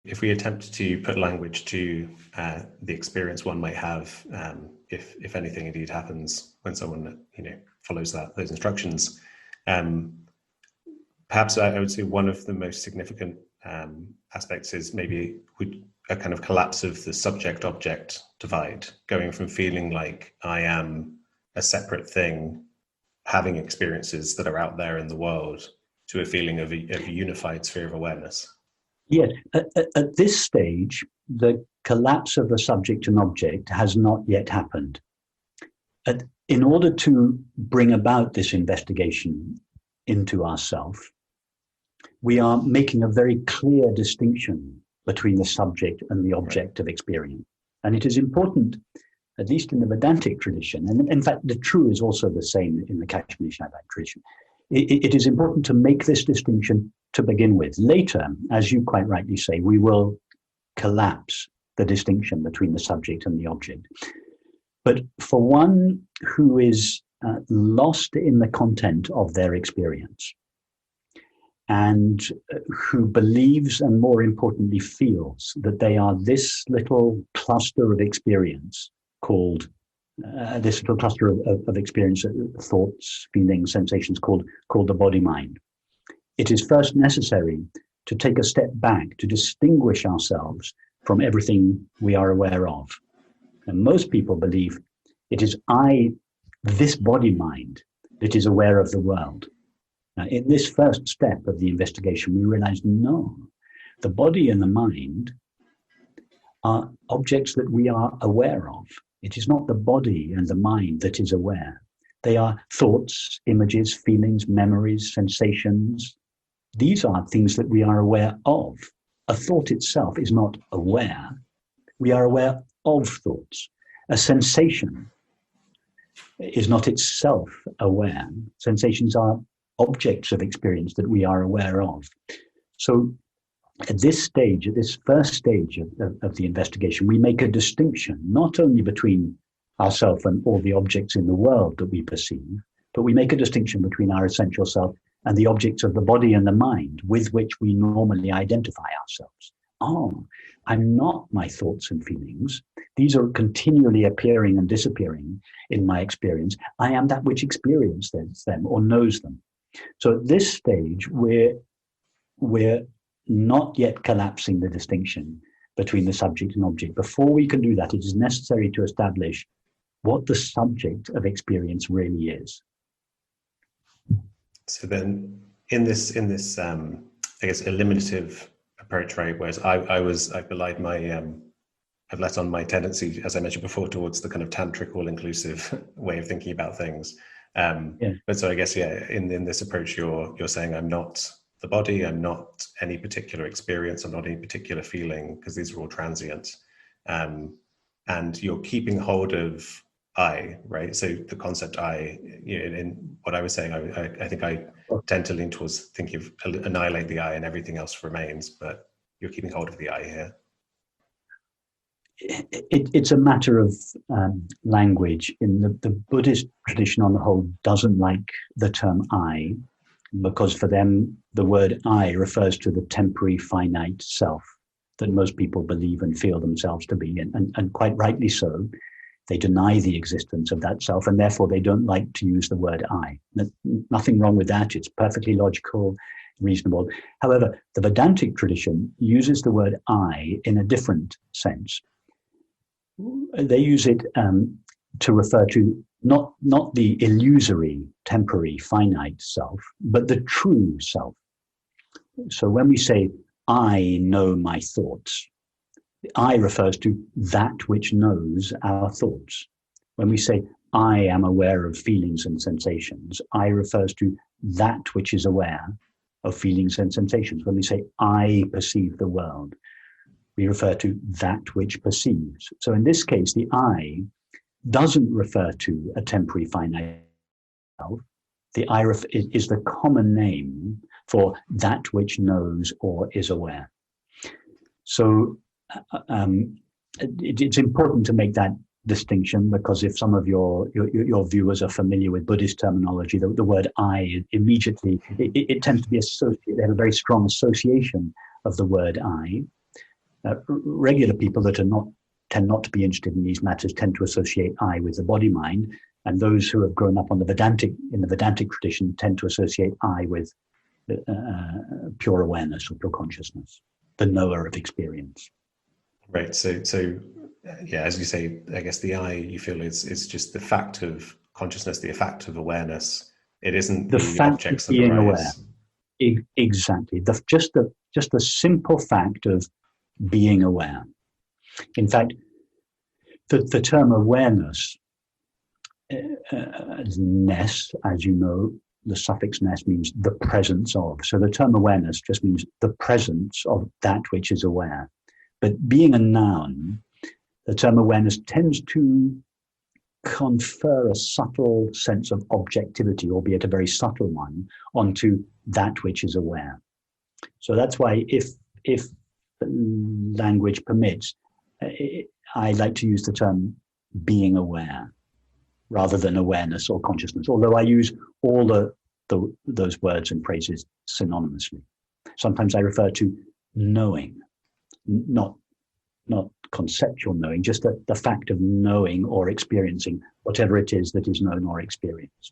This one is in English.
if we attempt to put language to the experience one might have, if anything indeed happens when someone follows those instructions, perhaps I would say one of the most significant aspects is maybe a kind of collapse of the subject-object divide, going from feeling like I am a separate thing, having experiences that are out there in the world, to a feeling of a unified sphere of awareness. Yes, at this stage, the collapse of the subject and object has not yet happened. In order to bring about this investigation into ourself, we are making a very clear distinction between the subject and the object of experience. And it is important, at least in the Vedantic tradition, and in fact, the true is also the same in the Kashmiri Shaivite tradition. It is important to make this distinction to begin with. Later, as you quite rightly say, we will collapse the distinction between the subject and the object. But for one who is lost in the content of their experience, and who believes and more importantly feels that they are this little cluster of experience called this little cluster of experience, thoughts, feelings, sensations called the body-mind. It is first necessary to take a step back to distinguish ourselves from everything we are aware of. And most people believe it is this body-mind, that is aware of the world. Now, in this first step of the investigation, we realize, no, the body and the mind are objects that we are aware of. It is not the body and the mind that is aware. They are thoughts, images, feelings, memories, sensations. These are things that we are aware of. A thought itself is not aware. We are aware of thoughts. A sensation is not itself aware. Sensations are objects of experience that we are aware of. So at this stage, at this first stage of the investigation, we make a distinction not only between ourself and all the objects in the world that we perceive, but we make a distinction between our essential self and the objects of the body and the mind with which we normally identify ourselves. Oh, I'm not my thoughts and feelings. These are continually appearing and disappearing in my experience. I am that which experiences them or knows them. So at this stage, we're not yet collapsing the distinction between the subject and object. Before we can do that, it is necessary to establish what the subject of experience really is. So then, in this, I guess, eliminative approach, right? Whereas I've belied my, I've let on my tendency, as I mentioned before, towards the kind of tantric, all-inclusive way of thinking about things. But so I guess, in this approach, you're saying I'm not the body, I'm not any particular experience, I'm not any particular feeling, because these are all transient. And you're keeping hold of I, right? So the concept I, in what I was saying, I think I tend to lean towards thinking of annihilate the I and everything else remains, but you're keeping hold of the I here. It's a matter of language. In the Buddhist tradition on the whole doesn't like the term I, because for them, the word I refers to the temporary finite self that most people believe and feel themselves to be, and quite rightly so. They deny the existence of that self, and therefore they don't like to use the word I. Nothing wrong with that. It's perfectly logical, reasonable. However, the Vedantic tradition uses the word I in a different sense. They use it to refer to not the illusory, temporary, finite self, but the true self. So when we say, I know my thoughts, I refers to that which knows our thoughts. When we say, I am aware of feelings and sensations, I refers to that which is aware of feelings and sensations. When we say, I perceive the world, we refer to that which perceives. So in this case, the I doesn't refer to a temporary finite self. The I is the common name for that which knows or is aware. So it's important to make that distinction, because if some of your viewers are familiar with Buddhist terminology, the word I immediately, it tends to be associated, they have a very strong association of the word I. Regular people that tend not to be interested in these matters tend to associate I with the body mind, and those who have grown up in the Vedantic tradition tend to associate I with pure awareness or pure consciousness, the knower of experience. Right. So yeah, as you say, I guess the I, you feel, is just the fact of consciousness, the fact of awareness. It isn't the objects that being arise. Aware. Exactly. Just the simple fact of being aware. In fact, the term awareness, ness, as you know, the suffix ness means the presence of. So the term awareness just means the presence of that which is aware. But being a noun, the term awareness tends to confer a subtle sense of objectivity, albeit a very subtle one, onto that which is aware. So that's why if language permits, I like to use the term being aware rather than awareness or consciousness, although I use all those words and phrases synonymously. Sometimes I refer to knowing, not conceptual knowing, just the fact of knowing or experiencing whatever it is that is known or experienced.